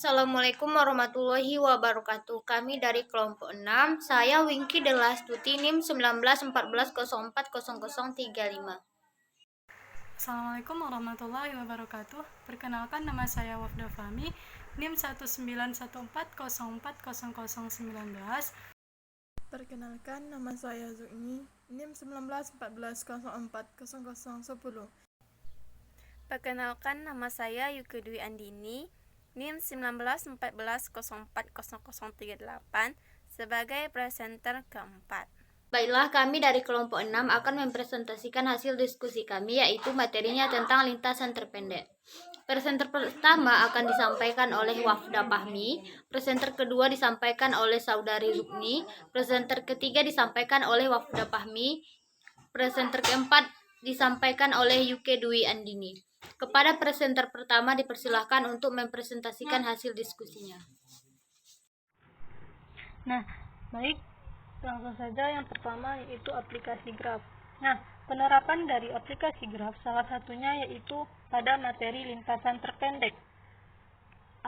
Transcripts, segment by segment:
Assalamualaikum warahmatullahi wabarakatuh. Kami dari kelompok 6. Saya Winky Delastuti NIM 1914040035. Assalamualaikum warahmatullahi wabarakatuh. Perkenalkan, nama saya Wafda Fahmi, NIM 1914040019. Perkenalkan, nama saya Zukni, NIM 1914040010. Perkenalkan, nama saya Yuki Dwi Andini, NIM 1914040038 sebagai presenter keempat. Baiklah, kami dari kelompok 6 akan mempresentasikan hasil diskusi kami, yaitu materinya tentang lintasan terpendek. Presenter pertama akan disampaikan oleh Wafda Fahmi, presenter kedua disampaikan oleh Saudari Zukni, presenter ketiga disampaikan oleh Wafda Fahmi, presenter keempat disampaikan oleh Yuki Dwi Andini. Kepada presenter pertama dipersilahkan untuk mempresentasikan hasil diskusinya. Nah, baik, langsung saja yang pertama yaitu aplikasi graf. Nah, penerapan dari aplikasi graf salah satunya yaitu pada materi lintasan terpendek.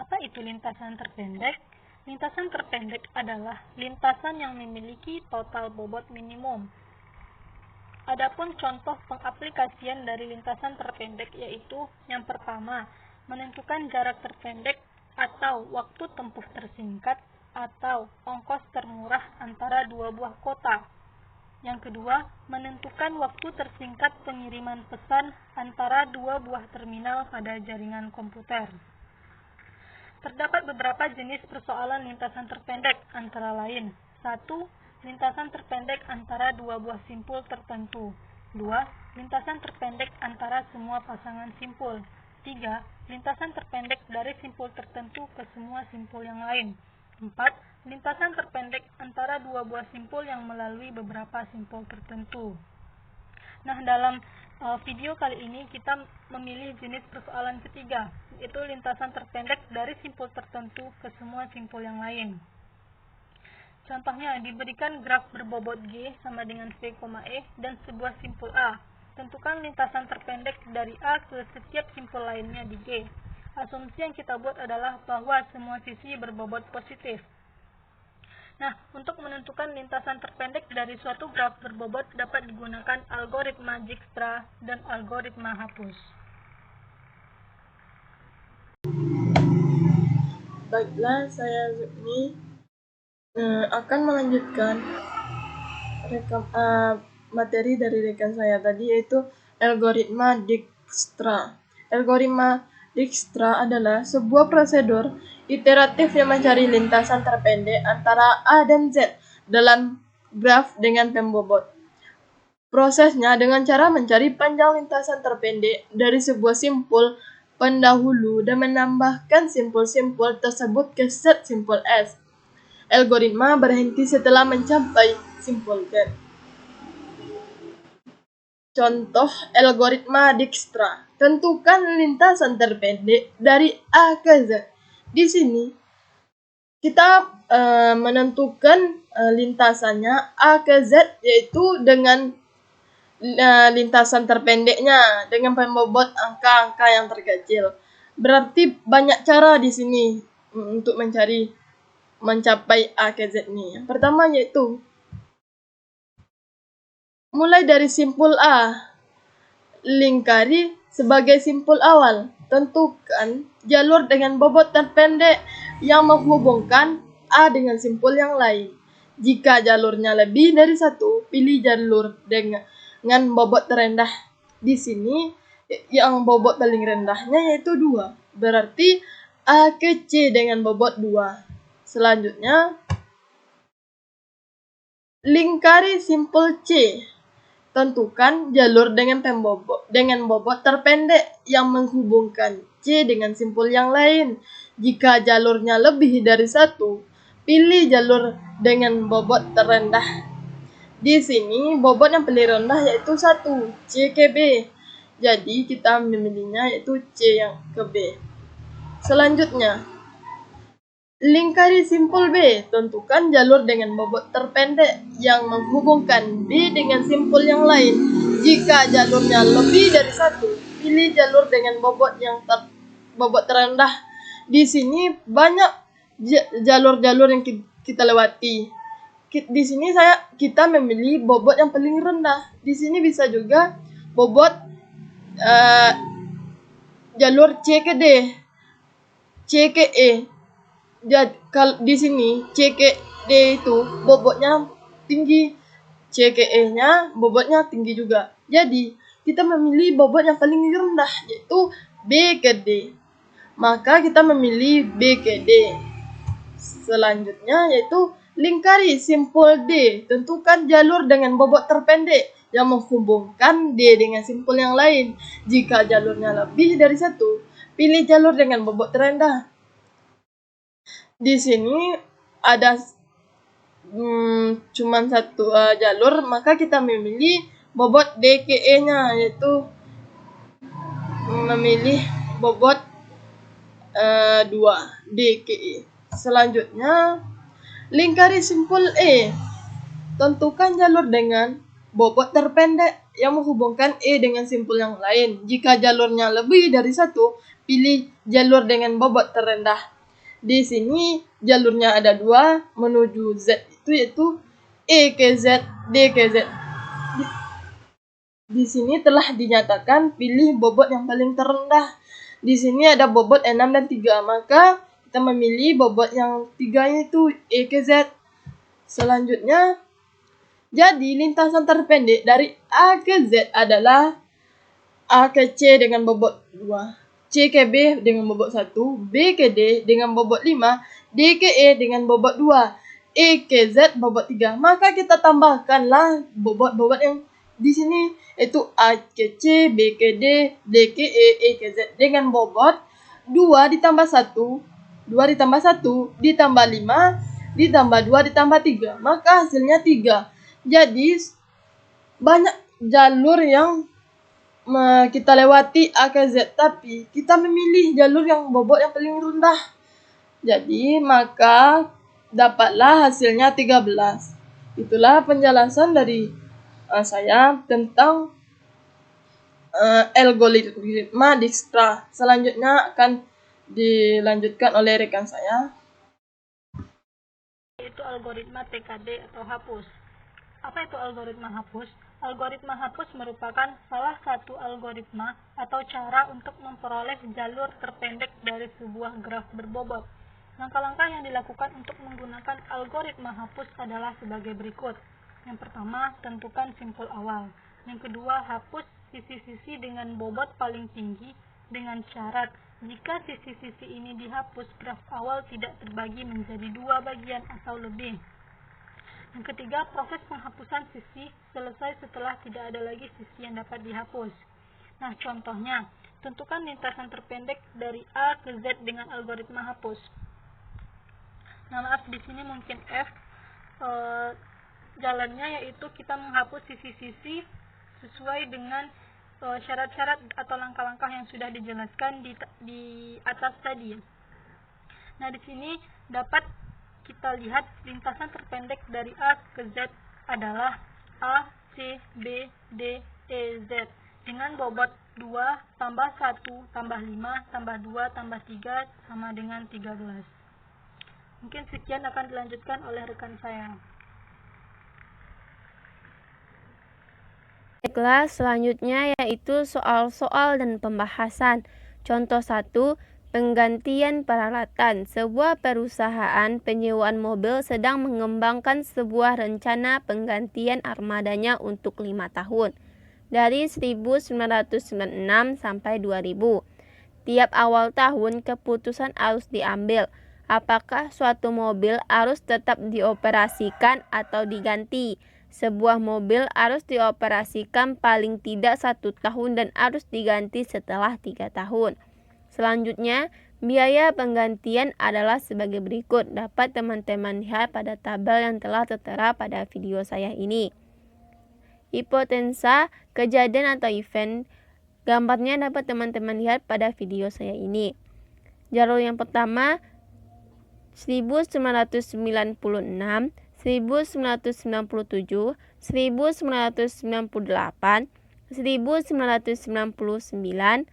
Apa itu lintasan terpendek? Lintasan terpendek adalah lintasan yang memiliki total bobot minimum. Adapun contoh pengaplikasian dari lintasan terpendek yaitu yang pertama, menentukan jarak terpendek atau waktu tempuh tersingkat atau ongkos termurah antara dua buah kota. Yang kedua, menentukan waktu tersingkat pengiriman pesan antara dua buah terminal pada jaringan komputer. Terdapat beberapa jenis persoalan lintasan terpendek, antara lain 1. Lintasan terpendek antara dua buah simpul tertentu. 2. Lintasan terpendek antara semua pasangan simpul. 3. Lintasan terpendek dari simpul tertentu ke semua simpul yang lain. 4. Lintasan terpendek antara dua buah simpul yang melalui beberapa simpul tertentu. Nah, dalam video kali ini kita memilih jenis persoalan ketiga, yaitu lintasan terpendek dari simpul tertentu ke semua simpul yang lain. Contohnya, diberikan graf berbobot G sama dengan V, E dan sebuah simpul A. Tentukan lintasan terpendek dari A ke setiap simpul lainnya di G. Asumsi yang kita buat adalah bahwa semua sisi berbobot positif. Nah, untuk menentukan lintasan terpendek dari suatu graf berbobot dapat digunakan algoritma Dijkstra dan algoritma hapus. Baiklah, saya Zukni akan melanjutkan materi dari rekan saya tadi, yaitu algoritma Dijkstra. Algoritma Dijkstra adalah sebuah prosedur iteratif yang mencari lintasan terpendek antara A dan Z dalam graf dengan pembobot. Prosesnya dengan cara mencari panjang lintasan terpendek dari sebuah simpul pendahulu dan menambahkan simpul-simpul tersebut ke set simpul S. Algoritma berhenti setelah mencapai simpul Z. Contoh algoritma Dijkstra. Tentukan lintasan terpendek dari A ke Z. Di sini kita menentukan lintasannya A ke Z, yaitu dengan lintasan terpendeknya dengan pembobot angka-angka yang terkecil. Berarti banyak cara di sini untuk mencapai A ke Z ini. Yang pertama yaitu mulai dari simpul A, lingkari sebagai simpul awal. Tentukan jalur dengan bobot terpendek yang menghubungkan A dengan simpul yang lain. Jika jalurnya lebih dari satu, pilih jalur dengan bobot terendah. Di sini yang bobot paling rendahnya yaitu 2. Berarti A ke C dengan bobot 2. Selanjutnya, lingkari simpul C. Tentukan jalur dengan bobot terpendek yang menghubungkan C dengan simpul yang lain. Jika jalurnya lebih dari 1, pilih jalur dengan bobot terendah. Di sini bobot yang paling rendah yaitu 1, C ke B. Jadi kita memilihnya yaitu C yang ke B. Selanjutnya, lingkari simpul B. Tentukan jalur dengan bobot terpendek yang menghubungkan B dengan simpul yang lain. Jika jalurnya lebih dari 1, pilih jalur dengan bobot terendah. Di sini banyak jalur-jalur yang kita lewati. Di sini kita memilih bobot yang paling rendah. Di sini bisa juga bobot jalur C ke D, C ke E. Kalau di sini C ke D itu bobotnya tinggi, C ke E-nya bobotnya tinggi juga. Jadi kita memilih bobot yang paling rendah, yaitu B ke D. Maka kita memilih B ke D. Selanjutnya yaitu lingkari simpul D. Tentukan jalur dengan bobot terpendek yang menghubungkan D dengan simpul yang lain. Jika jalurnya lebih dari satu, pilih jalur dengan bobot terendah. Di sini ada cuman satu jalur, maka kita memilih bobot D ke E-nya, yaitu memilih bobot 2 D ke E. Selanjutnya, lingkari simpul E. Tentukan jalur dengan bobot terpendek yang menghubungkan E dengan simpul yang lain. Jika jalurnya lebih dari satu, pilih jalur dengan bobot terendah. Di sini jalurnya ada 2 menuju Z itu, yaitu E ke Z, D ke Z. Di sini telah dinyatakan pilih bobot yang paling terendah. Di sini ada bobot 6 dan 3, maka kita memilih bobot yang 3 itu E ke Z. Selanjutnya, jadi lintasan terpendek dari A ke Z adalah A ke C dengan bobot 2, C ke B dengan bobot 1, B ke D dengan bobot 5, D ke E dengan bobot 2, E ke Z bobot 3. Maka kita tambahkanlah bobot-bobot yang di sini, yaitu A ke C, B ke D, D ke E ke Z dengan bobot 2 ditambah 1, 2 ditambah 1, ditambah 5, ditambah 2, ditambah 3. Maka hasilnya 3. Jadi, banyak jalur yang kita lewati A ke Z, tapi kita memilih jalur yang bobot yang paling rendah. Jadi, maka dapatlah hasilnya 13. Itulah penjelasan dari saya tentang algoritma Dijkstra. Selanjutnya akan dilanjutkan oleh rekan saya, yaitu algoritma TKD atau hapus. Apa itu algoritma hapus? Algoritma hapus merupakan salah satu algoritma atau cara untuk memperoleh jalur terpendek dari sebuah graf berbobot. Langkah-langkah yang dilakukan untuk menggunakan algoritma hapus adalah sebagai berikut. Yang pertama, tentukan simpul awal. Yang kedua, hapus sisi-sisi dengan bobot paling tinggi dengan syarat jika sisi-sisi ini dihapus, graf awal tidak terbagi menjadi 2 bagian atau lebih. Yang ketiga, proses penghapusan sisi selesai setelah tidak ada lagi sisi yang dapat dihapus. Nah, contohnya, tentukan lintasan terpendek dari A ke Z dengan algoritma hapus. Nah, maaf, di sini mungkin F jalannya, yaitu kita menghapus sisi-sisi sesuai dengan syarat-syarat atau langkah-langkah yang sudah dijelaskan di atas tadi. Nah, di sini dapat kita lihat lintasan terpendek dari A ke Z adalah A, C, B, D, E, Z dengan bobot 2 tambah 1 tambah 5 tambah 2 tambah 3 sama dengan 13. Mungkin sekian akan dilanjutkan oleh rekan saya. Baiklah, selanjutnya yaitu soal-soal dan pembahasan. Contoh 1, penggantian peralatan. Sebuah perusahaan penyewaan mobil sedang mengembangkan sebuah rencana penggantian armadanya untuk 5 tahun, dari 1996 sampai 2000. Tiap awal tahun keputusan harus diambil, apakah suatu mobil harus tetap dioperasikan atau diganti. Sebuah mobil harus dioperasikan paling tidak 1 tahun dan harus diganti setelah 3 tahun. Selanjutnya, biaya penggantian adalah sebagai berikut. Dapat teman-teman lihat pada tabel yang telah tertera pada video saya ini. Hipotensa, kejadian atau event, gambarnya dapat teman-teman lihat pada video saya ini. Jalur yang pertama, 1996, 1997, 1998, 1999,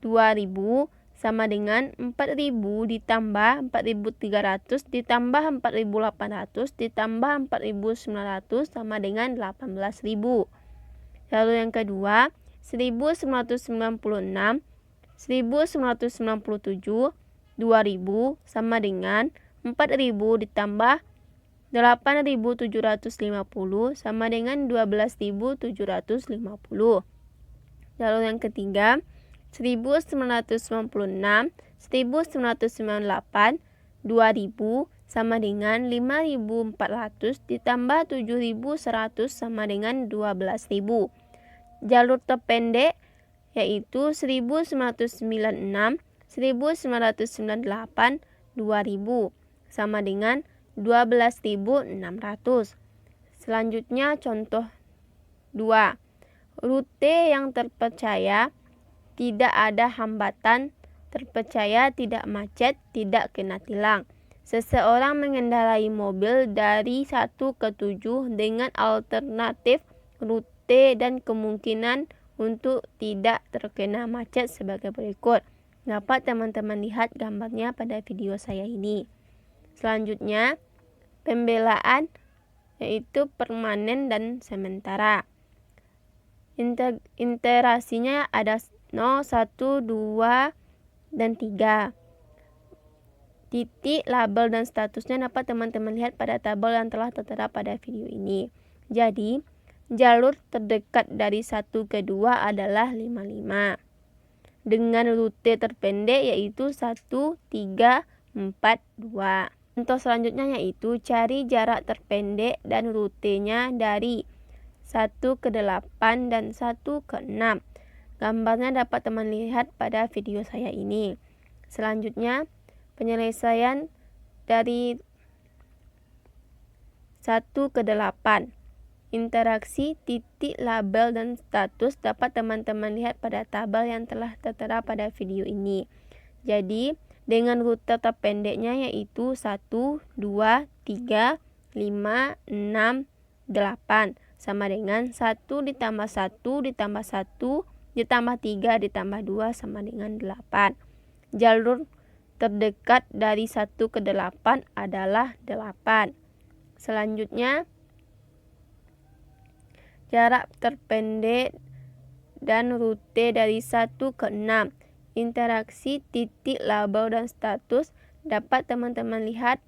2000, sama dengan 4.000 ditambah 4.300 ditambah 4.800 ditambah 4.900 sama dengan 18.000. Lalu yang kedua, 1996, 1997, 2000 sama dengan 4.000 ditambah 8.750 sama dengan 12.750. Lalu yang ketiga, 1996, 1998, 2000 sama dengan 5.400 ditambah 7.100 sama dengan 12.000. Jalur terpendek yaitu 1996, 1998, 2000 sama dengan 12.600. Selanjutnya contoh 2. Rute yang terpercaya, tidak ada hambatan, terpercaya, tidak macet, tidak kena tilang. Seseorang mengendarai mobil dari 1 ke 7 dengan alternatif rute dan kemungkinan untuk tidak terkena macet sebagai berikut. Dapat teman-teman lihat gambarnya pada video saya ini. Selanjutnya, pembelaan yaitu permanen dan sementara. Iterasinya ada 0, 1, 2, dan 3. Titik, label, dan statusnya dapat teman-teman lihat pada tabel yang telah tertera pada video ini. Jadi, jalur terdekat dari 1 ke 2 adalah 55. Dengan rute terpendek yaitu 1, 3, 4, 2. Contoh selanjutnya yaitu cari jarak terpendek dan rutenya dari 1 ke 8 dan 1 ke 6. Gambarnya dapat teman lihat pada video saya ini. Selanjutnya, penyelesaian dari 1 ke 8. Interaksi, titik, label, dan status dapat teman-teman lihat pada tabel yang telah tertera pada video ini. Jadi, dengan rute terpendeknya yaitu 1, 2, 3, 5, 6, 8 sama dengan 1 ditambah 1 ditambah 1 ditambah 3 ditambah 2 sama dengan 8. Jalur terdekat dari 1 ke 8 adalah 8. Selanjutnya, jarak terpendek dan rute dari 1 ke 6. Interaksi, titik, label, dan status dapat teman-teman lihat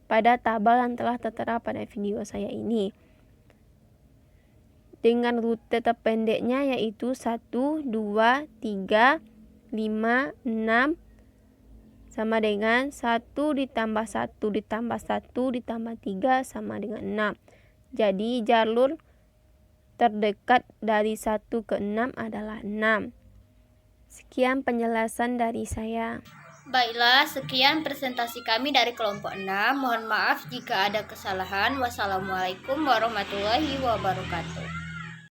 pada tabel yang telah tertera pada video saya ini. Dengan rute terpendeknya yaitu 1, 2, 3, 5, 6 sama dengan 1 ditambah 1 ditambah 1 ditambah 3 sama dengan 6. Jadi jalur terdekat dari 1 ke 6 adalah 6. Sekian penjelasan dari saya. Baiklah, sekian presentasi kami dari kelompok 6. Mohon maaf jika ada kesalahan. Wassalamualaikum warahmatullahi wabarakatuh.